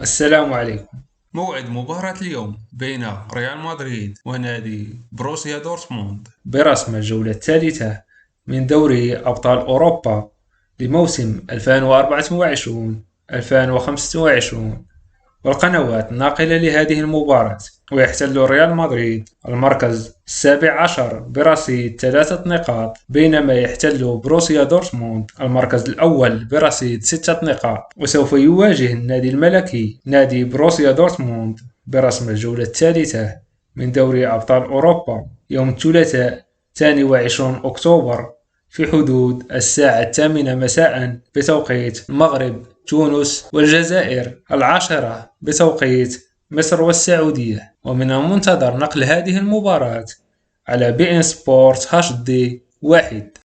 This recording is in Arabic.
السلام عليكم. موعد مباراة اليوم بين ريال مدريد ونادي بروسيا دورتموند. برسم الجولة الثالثة من دوري أبطال أوروبا لموسم 2024-2025، والقنوات الناقلة لهذه المباراة. ويحتل ريال مدريد المركز السابع عشر برصيد 3 نقاط، بينما يحتل بروسيا دورتموند المركز الأول برصيد 6 نقاط. وسوف يواجه النادي الملكي نادي بروسيا دورتموند برسم الجولة الثالثة من دوري أبطال أوروبا يوم الثلاثاء 22 أكتوبر في حدود الساعة 8 مساء بتوقيت المغرب، تونس والجزائر 10 بتوقيت مصر والسعودية. ومن المنتظر نقل هذه المباراة على بي إن سبورت HD 1.